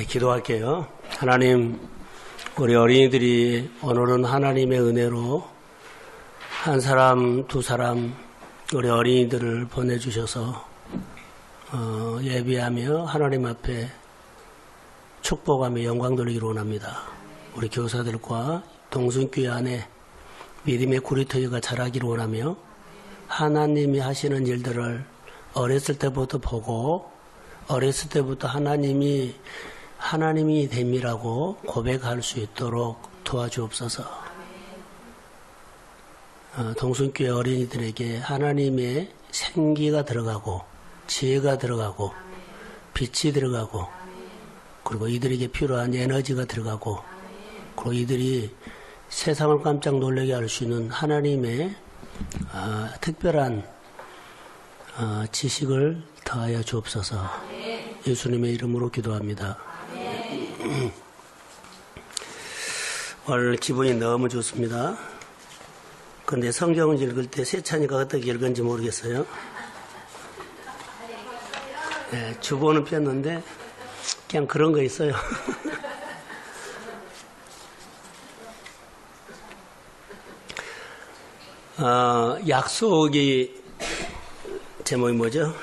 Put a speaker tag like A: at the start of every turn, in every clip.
A: 기도할게요. 하나님, 우리 어린이들이 오늘은 하나님의 은혜로 한 사람, 두 사람 우리 어린이들을 보내주셔서 예비하며 하나님 앞에 축복하며 영광 돌리기로 원합니다. 우리 교사들과 동순교회 안에 믿음의 구리터기가 자라기를 원하며 하나님이 하시는 일들을 어렸을 때부터 보고 어렸을 때부터 하나님이 됨이라고 고백할 수 있도록 도와주옵소서. 동순교회 어린이들에게 하나님의 생기가 들어가고 지혜가 들어가고 빛이 들어가고 그리고 이들에게 필요한 에너지가 들어가고 그리고 이들이 세상을 깜짝 놀라게 할 수 있는 하나님의 특별한 지식을 더하여 주옵소서. 예수님의 이름으로 기도합니다. 오늘 기분이 너무 좋습니다. 그런데 성경을 읽을 때 세찬이가 어떻게 읽은지 모르겠어요. 네, 주보는 폈는데 그냥 그런 거 있어요. 약속이 제목이 뭐죠?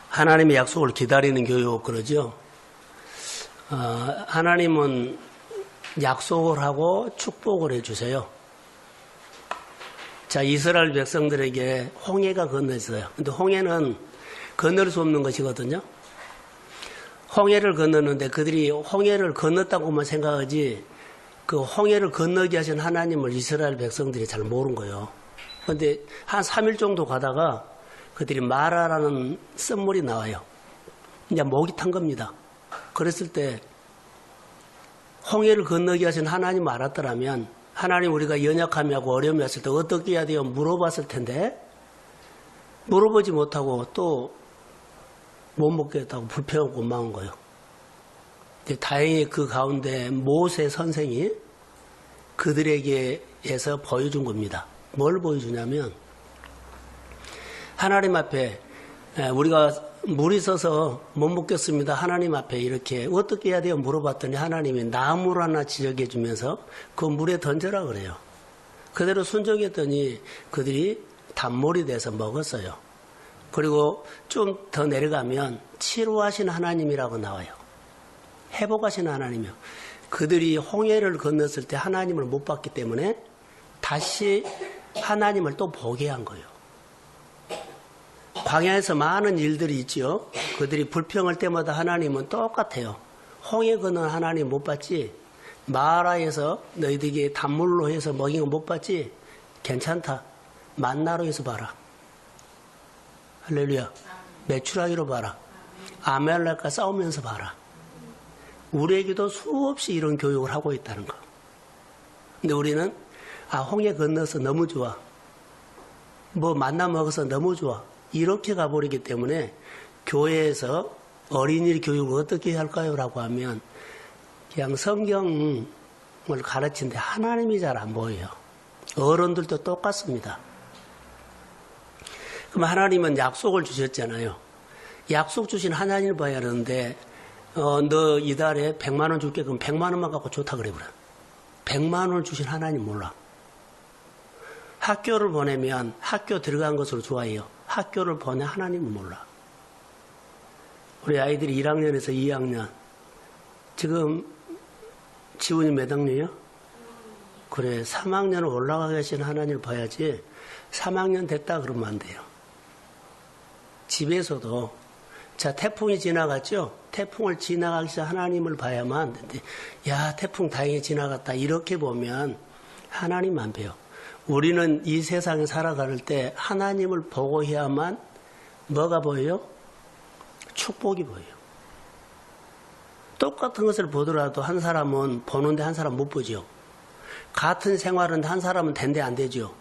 A: 하나님의 약속을 기다리는 교육 그러죠. 하나님은 약속을 하고 축복을 해주세요. 자, 이스라엘 백성들에게 홍해가 건너있어요. 근데 홍해는 건널 수 없는 것이거든요. 홍해를 건너는데 그들이 홍해를 건넜다고만 생각하지 그 홍해를 건너게 하신 하나님을 이스라엘 백성들이 잘 모르는 거예요. 그런데 한 3일 정도 가다가 그들이 마라라는 썸물이 나와요. 이제 목이 탄 겁니다. 그랬을 때 홍해를 건너게 하신 하나님을 알았더라면 하나님 우리가 연약함하고 어려움이 왔을 때 어떻게 해야 돼요? 물어봤을 텐데 물어보지 못하고 또 못 먹겠다고 불평하고 원망한 거예요. 다행히 그 가운데 모세 선생이 그들에게서 보여준 겁니다. 뭘 보여주냐면 하나님 앞에 우리가 물이 있어서 못 먹겠습니다. 하나님 앞에 이렇게 어떻게 해야 돼요? 물어봤더니 하나님이 나무를 하나 지적해 주면서 그 물에 던져라 그래요. 그대로 순종했더니 그들이 단물이 돼서 먹었어요. 그리고 좀 더 내려가면 치료하신 하나님이라고 나와요. 회복하신 하나님이요. 그들이 홍해를 건넜을 때 하나님을 못 봤기 때문에 다시 하나님을 또 보게 한 거예요. 광야에서 많은 일들이 있죠. 그들이 불평할 때마다 하나님은 똑같아요. 홍해 건넌 하나님 못 봤지? 마라에서 너희들에게 단물로 해서 먹인 거 못 봤지? 괜찮다. 만나로 해서 봐라. 할렐루야. 메추라기로 봐라. 아말렉과 싸우면서 봐라. 우리에게도 수없이 이런 교육을 하고 있다는 거. 근데 우리는 홍해 건너서 너무 좋아. 뭐 만나 먹어서 너무 좋아. 이렇게 가버리기 때문에 교회에서 어린이 교육을 어떻게 할까요? 라고 하면 그냥 성경을 가르치는데 하나님이 잘 안 보여요. 어른들도 똑같습니다. 그럼 하나님은 약속을 주셨잖아요. 약속 주신 하나님을 봐야 하는데 너 이달에 100만 원 줄게. 그럼 100만 원만 갖고 좋다 그래 버려. 100만 원을 주신 하나님 몰라. 학교를 보내면 학교 들어간 것으로 좋아해요. 학교를 보내 하나님은 몰라. 우리 아이들이 1학년에서 2학년. 지금 지훈이 몇 학년이요? 그래, 3학년을 올라가 계신 하나님을 봐야지 3학년 됐다 그러면 안 돼요. 집에서도 자, 태풍이 지나갔죠? 태풍을 지나가기 전에 하나님을 봐야만 안 되는데 야, 태풍 다행히 지나갔다. 이렇게 보면 하나님 안 배워. 우리는 이 세상에 살아갈 때 하나님을 보고 해야만 뭐가 보여요? 축복이 보여요. 똑같은 것을 보더라도 한 사람은 보는데 한 사람은 못 보죠. 같은 생활은 한 사람은 된대 안 되죠.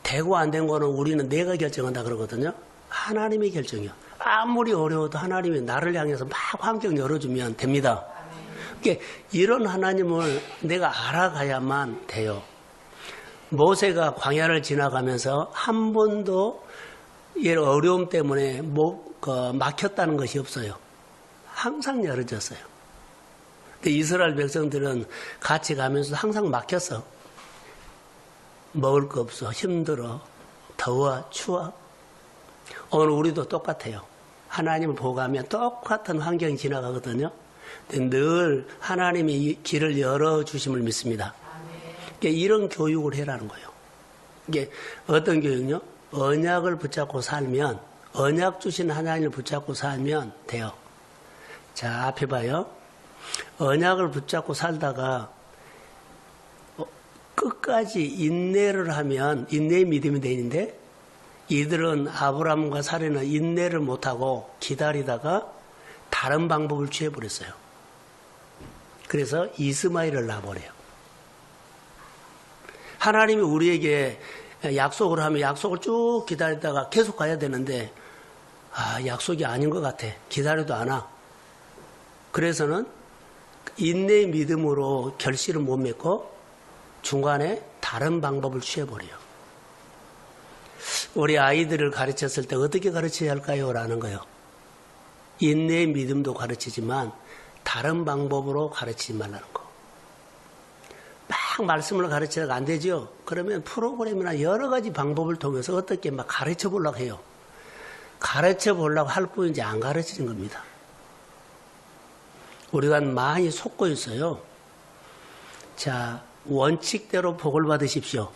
A: 되고 안 된 거는 우리는 내가 결정한다 그러거든요. 하나님의 결정이요. 아무리 어려워도 하나님이 나를 향해서 막 환경 열어주면 됩니다. 그러니까 이런 하나님을 내가 알아가야만 돼요. 모세가 광야를 지나가면서 한 번도 이런 어려움 때문에 막혔다는 것이 없어요. 항상 열어졌어요. 근데 이스라엘 백성들은 같이 가면서 항상 막혔어. 먹을 거 없어. 힘들어. 더워. 추워. 오늘 우리도 똑같아요. 하나님을 보고 가면 똑같은 환경이 지나가거든요. 근데 늘 하나님이 이 길을 열어주심을 믿습니다. 그러니까 이런 교육을 해라는 거예요. 이게 어떤 교육요? 언약을 붙잡고 살면, 언약 주신 하나님을 붙잡고 살면 돼요. 자, 앞에 봐요. 언약을 붙잡고 살다가 끝까지 인내를 하면 인내의 믿음이 되는데, 이들은 아브라함과 사례는 인내를 못하고 기다리다가 다른 방법을 취해버렸어요. 그래서 이스마엘을 낳아버려요. 하나님이 우리에게 약속을 하면 약속을 쭉 기다리다가 계속 가야 되는데, 약속이 아닌 것 같아. 기다려도 안 와. 그래서는 인내의 믿음으로 결실을 못 맺고 중간에 다른 방법을 취해버려요. 우리 아이들을 가르쳤을 때 어떻게 가르쳐야 할까요? 라는 거예요. 인내의 믿음도 가르치지만 다른 방법으로 가르치지 말라는 거. 막 말씀을 가르치다가 안 되죠? 그러면 프로그램이나 여러 가지 방법을 통해서 어떻게 막 가르쳐 보려고 해요. 가르쳐 보려고 할 뿐이지 안 가르치는 겁니다. 우리가 많이 속고 있어요. 자, 원칙대로 복을 받으십시오.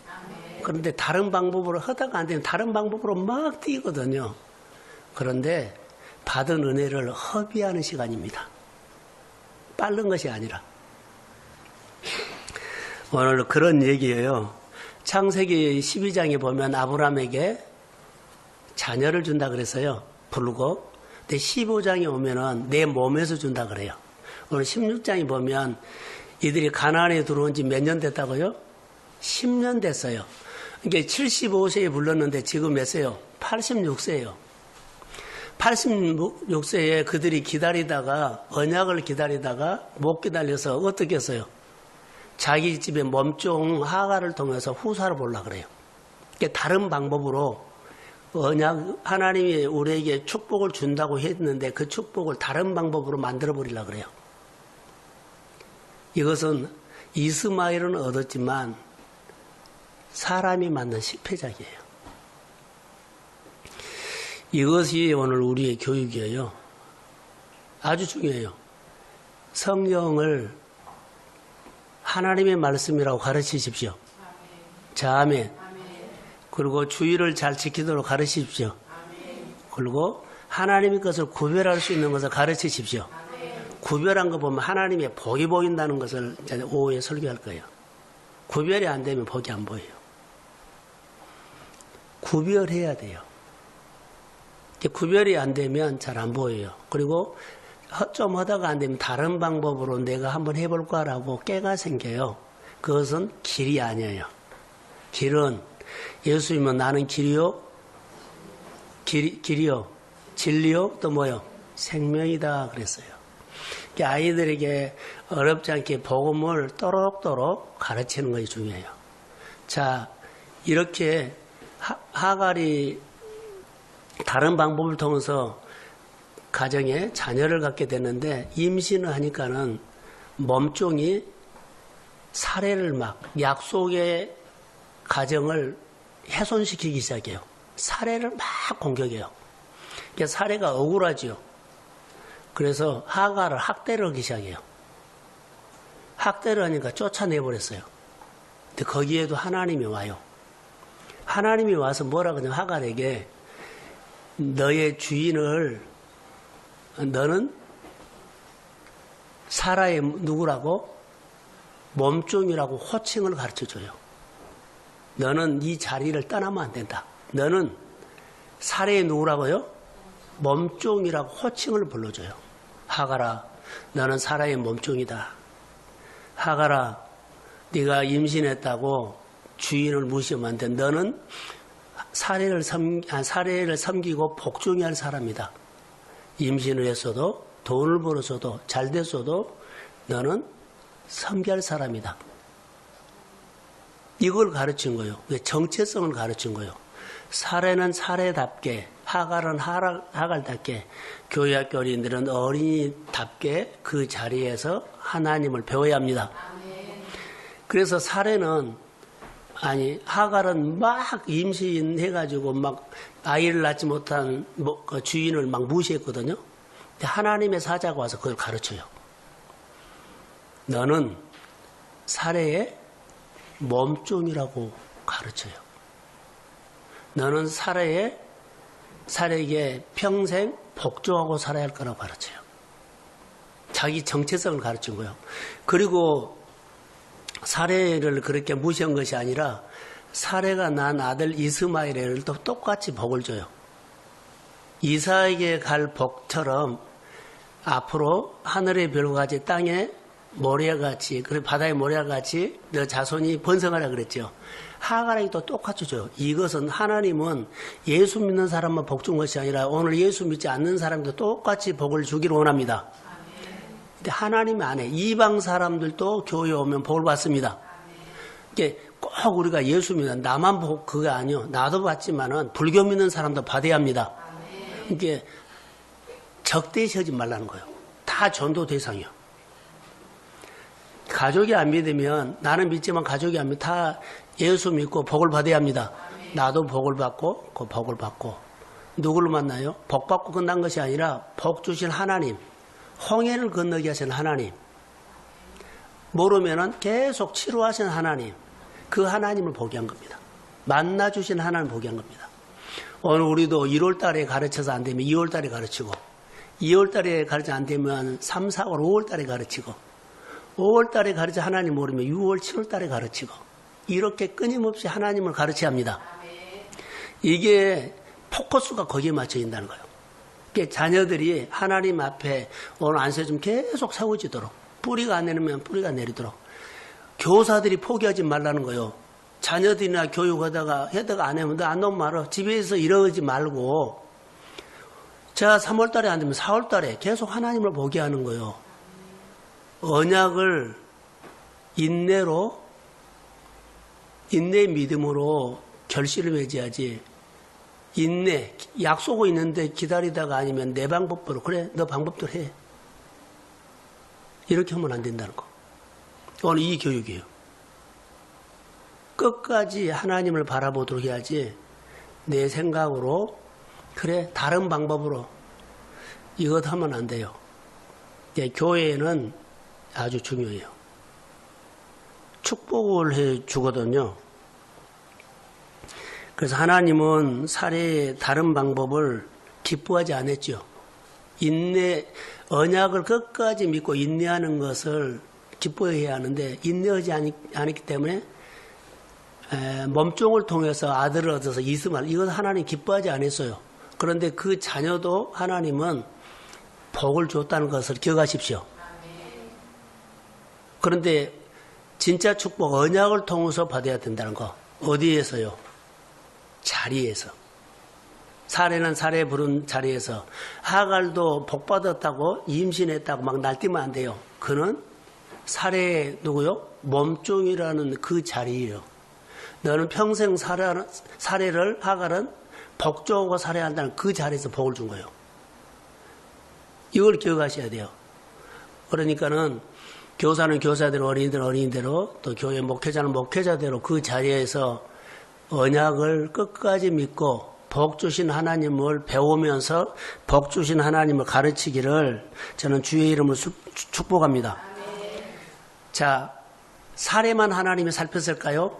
A: 그런데 다른 방법으로 하다가 안 되면 다른 방법으로 막 뛰거든요. 그런데 받은 은혜를 허비하는 시간입니다. 빠른 것이 아니라. 오늘 그런 얘기예요. 창세기 12장에 보면 아브라함에게 자녀를 준다 그랬어요. 부르고. 근데 15장에 오면은 내 몸에서 준다 그래요. 오늘 16장에 보면 이들이 가나안에 들어온 지 몇 년 됐다고요? 10년 됐어요. 그러니까 75세에 불렀는데 지금 몇 세요? 86세예요. 86세에 그들이 기다리다가 언약을 기다리다가 못 기다려서 어떻게 했어요? 자기 집에 몸종 하가를 통해서 후사를 보려고 그래요. 그러니까 다른 방법으로 언약 하나님이 우리에게 축복을 준다고 했는데 그 축복을 다른 방법으로 만들어 버리려고 그래요. 이것은 이스마엘은 얻었지만 사람이 만든 실패작이에요. 이것이 오늘 우리의 교육이에요. 아주 중요해요. 성경을 하나님의 말씀이라고 가르치십시오. 자, 아멘. 그리고 주의를 잘 지키도록 가르치십시오. 그리고 하나님의 것을 구별할 수 있는 것을 가르치십시오. 구별한 거 보면 하나님의 복이 보인다는 것을 오후에 설교할 거예요. 구별이 안 되면 복이 안 보여요. 구별해야 돼요. 구별이 안 되면 잘 안 보여요. 그리고 좀 하다가 안 되면 다른 방법으로 내가 한번 해볼까라고 깨가 생겨요. 그것은 길이 아니에요. 길은 예수님은 나는 길이요, 길이요, 진리요, 또 뭐요? 생명이다 그랬어요. 아이들에게 어렵지 않게 복음을 또록또록 가르치는 것이 중요해요. 자, 이렇게 하갈이 다른 방법을 통해서 가정에 자녀를 갖게 됐는데 임신을 하니까는 몸종이 사례를 막 약속의 가정을 훼손시키기 시작해요. 사례를 막 공격해요. 그러니까 사례가 억울하지요. 그래서 하갈을 학대를 하기 시작해요. 학대를 하니까 쫓아내버렸어요. 근데 거기에도 하나님이 와요. 하나님이 와서 뭐라 그러냐면 하갈에게 너의 주인을 너는 사라의 누구라고? 몸종이라고 호칭을 가르쳐줘요. 너는 이 자리를 떠나면 안 된다. 너는 사라의 누구라고요? 몸종이라고 호칭을 불러줘요. 하갈아, 너는 사라의 몸종이다. 하갈아, 네가 임신했다고 주인을 무시하면 안 돼. 너는 사례를 섬기고 복종해야 할 사람이다. 임신을 했어도 돈을 벌었어도 잘 됐어도 너는 섬겨야 할 사람이다. 이걸 가르친 거예요. 정체성을 가르친 거예요. 사례는 사례답게, 하갈은 하갈답게, 교회학교 어린이들은 어린이답게 그 자리에서 하나님을 배워야 합니다. 그래서 사례는 하갈은 막 임신해가지고 막 아이를 낳지 못한 그 주인을 막 무시했거든요. 근데 하나님의 사자가 와서 그걸 가르쳐요. 너는 사례의 몸종이라고 가르쳐요. 너는 사례에게 평생 복종하고 살아야 할 거라고 가르쳐요. 자기 정체성을 가르친 거예요. 그리고 사례를 그렇게 무시한 것이 아니라 사례가 낳은 아들 이스마엘을 또 똑같이 복을 줘요. 이삭에게 갈 복처럼 앞으로 하늘의 별같이 땅의 모래같이, 그리고 바다의 모래같이 너 자손이 번성하라 그랬죠. 하갈에게도 똑같이 줘요. 이것은 하나님은 예수 믿는 사람만 복 준 것이 아니라 오늘 예수 믿지 않는 사람도 똑같이 복을 주기를 원합니다. 근데 하나님 안에 이방 사람들도 교회에 오면 복을 받습니다. 이게 꼭 우리가 예수 믿는 나만 복 그게 아니요. 나도 받지만은 불교 믿는 사람도 받아야 합니다. 이게 적대시하지 말라는 거예요. 다 전도 대상이요. 가족이 안 믿으면 나는 믿지만 가족이 안 믿으면 다 예수 믿고 복을 받아야 합니다. 나도 복을 받고 그 복을 받고 누구를 만나요? 복 받고 끝난 것이 아니라 복 주신 하나님, 홍해를 건너게 하신 하나님, 모르면은 계속 치료하신 하나님, 그 하나님을 보게 한 겁니다. 만나 주신 하나님을 보게 한 겁니다. 오늘 우리도 1월 달에 가르쳐서 안 되면 2월 달에 가르치고 2월 달에 가르쳐 안 되면 3, 4월, 5월 달에 가르치고 5월 달에 가르쳐 하나님 모르면 6월, 7월 달에 가르치고 이렇게 끊임없이 하나님을 가르쳐야 합니다. 이게 포커스가 거기에 맞춰 있다는 거예요. 그러니까 자녀들이 하나님 앞에 오늘 안수에 좀 계속 세워지도록 뿌리가 안 내리면 뿌리가 내리도록 교사들이 포기하지 말라는 거예요. 자녀들이나 교육하다가 해다가 안 하면 너 안 오면 말아. 집에서 이러지 말고 자 3월 달에 안 되면 4월 달에 계속 하나님을 보게 하는 거예요. 언약을 인내의 믿음으로 결실을 맺어야지. 인내, 약속이 있는데 기다리다가 아니면 내 방법대로 그래 너 방법대로 해. 이렇게 하면 안 된다는 거. 오늘 이 교육이에요. 끝까지 하나님을 바라보도록 해야지 내 생각으로 그래 다른 방법으로 이것 하면 안 돼요. 교회는 아주 중요해요. 축복을 해 주거든요. 그래서 하나님은 사례의 다른 방법을 기뻐하지 않았죠. 언약을 끝까지 믿고 인내하는 것을 기뻐해야 하는데 인내하지 않았기 때문에 몸종을 통해서 아들을 얻어서 이스마엘 이건 하나님 기뻐하지 않았어요. 그런데 그 자녀도 하나님은 복을 줬다는 것을 기억하십시오. 그런데 진짜 축복 언약을 통해서 받아야 된다는 거 어디에서요? 자리에서. 사례는 사례 부른 자리에서. 하갈도 복 받았다고 임신했다고 막 날뛰면 안 돼요. 그는 사례 누구요? 몸종이라는 그 자리예요. 너는 평생 사례를 하갈은 복종하고 살아야 한다는 그 자리에서 복을 준 거예요. 이걸 기억하셔야 돼요. 그러니까는 교사는 교사대로 어린이들은 어린이대로 또 교회 목회자는 목회자대로 그 자리에서 언약을 끝까지 믿고 복 주신 하나님을 배우면서 복 주신 하나님을 가르치기를 저는 주의 이름으로 축복합니다. 자, 사례만 하나님이 살폈을까요?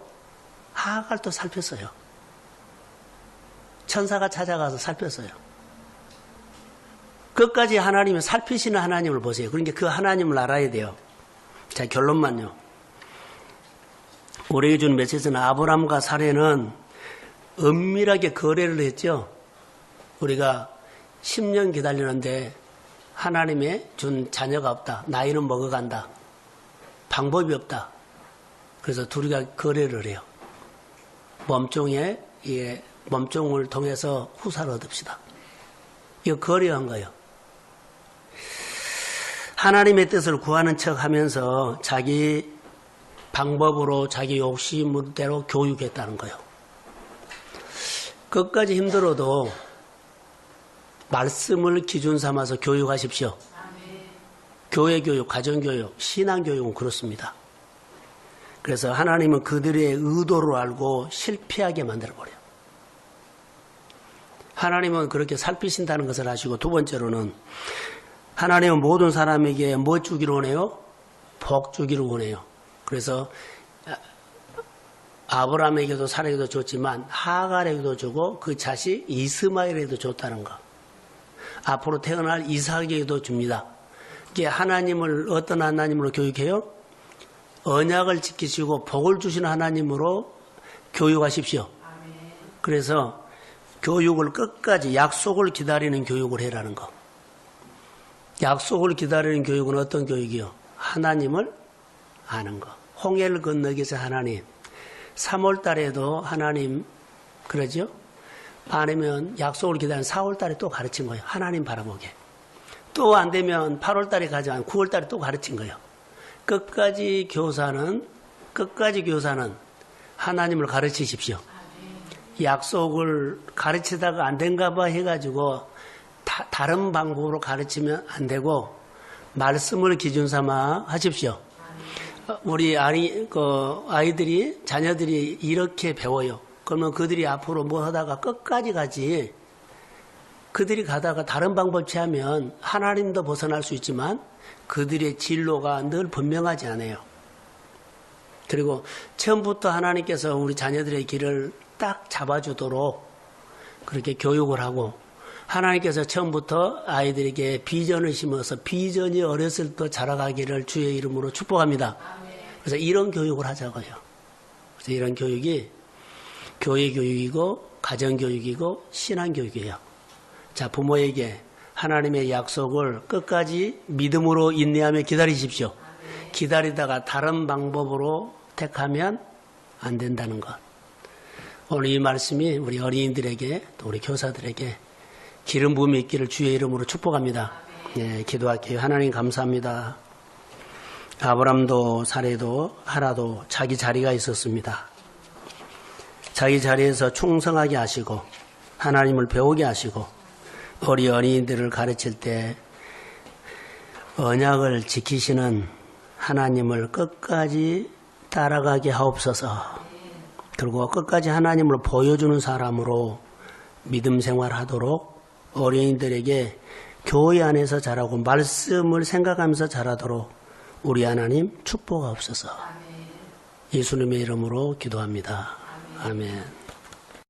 A: 하갈도 살폈어요. 천사가 찾아가서 살폈어요. 끝까지 하나님을 살피시는 하나님을 보세요. 그러니까 그 하나님을 알아야 돼요. 자, 결론만요. 우리에게 준 메시지는 아브람과 사례는 은밀하게 거래를 했죠. 우리가 10년 기다리는데 하나님의 준 자녀가 없다. 나이는 먹어간다. 방법이 없다. 그래서 둘이가 거래를 해요. 몸종을 통해서 후사를 얻읍시다. 이거 거래한 거예요. 하나님의 뜻을 구하는 척 하면서 자기 방법으로 자기 욕심대로 교육했다는 거예요. 끝까지 힘들어도 말씀을 기준 삼아서 교육하십시오. 교회 교육, 가정 교육, 신앙 교육은 그렇습니다. 그래서 하나님은 그들의 의도를 알고 실패하게 만들어버려요. 하나님은 그렇게 살피신다는 것을 아시고, 두 번째로는 하나님은 모든 사람에게 뭐 주기를 원해요? 복 주기를 원해요. 그래서 아브라함에게도 사라에게도 줬지만 하갈에게도 주고 그 자식 이스마엘에게도 줬다는 거. 앞으로 태어날 이삭에게도 줍니다. 이게 하나님을 어떤 하나님으로 교육해요? 언약을 지키시고 복을 주시는 하나님으로 교육하십시오. 그래서 교육을 끝까지 약속을 기다리는 교육을 해라는 거. 약속을 기다리는 교육은 어떤 교육이요? 하나님을 아는 거. 홍해를 건너기 위해서 하나님. 3월 달에도 하나님 그러죠? 아니면 약속을 기다리는 4월 달에 또 가르친 거예요. 하나님 바라보게. 또 안 되면 8월 달에 가져간 9월 달에 또 가르친 거예요. 끝까지 교사는 하나님을 가르치십시오. 약속을 가르치다가 안 된가 봐 해가지고 다른 방법으로 가르치면 안 되고 말씀을 기준 삼아 하십시오. 우리 아이들이, 자녀들이 이렇게 배워요. 그러면 그들이 앞으로 뭐 하다가 끝까지 가지. 그들이 가다가 다른 방법 취하면 하나님도 벗어날 수 있지만 그들의 진로가 늘 분명하지 않아요. 그리고 처음부터 하나님께서 우리 자녀들의 길을 딱 잡아주도록 그렇게 교육을 하고, 하나님께서 처음부터 아이들에게 비전을 심어서 비전이 어렸을 때 자라가기를 주의 이름으로 축복합니다. 그래서 이런 교육을 하자고요. 그래서 이런 교육이 교회 교육이고 가정 교육이고 신앙 교육이에요. 자, 부모에게 하나님의 약속을 끝까지 믿음으로 인내하며 기다리십시오. 기다리다가 다른 방법으로 택하면 안 된다는 것. 오늘 이 말씀이 우리 어린이들에게 또 우리 교사들에게 기름 부음이 있기를 주의 이름으로 축복합니다. 네, 기도할게요. 하나님 감사합니다. 아브람도 사례도 하나도 자기 자리가 있었습니다. 자기 자리에서 충성하게 하시고 하나님을 배우게 하시고 우리 어린이들을 가르칠 때 언약을 지키시는 하나님을 끝까지 따라가게 하옵소서. 그리고 끝까지 하나님을 보여주는 사람으로 믿음 생활하도록 어린이들에게 교회 안에서 자라고 말씀을 생각하면서 자라도록 우리 하나님 축복하옵소서. 예수님의 이름으로 기도합니다. 아멘.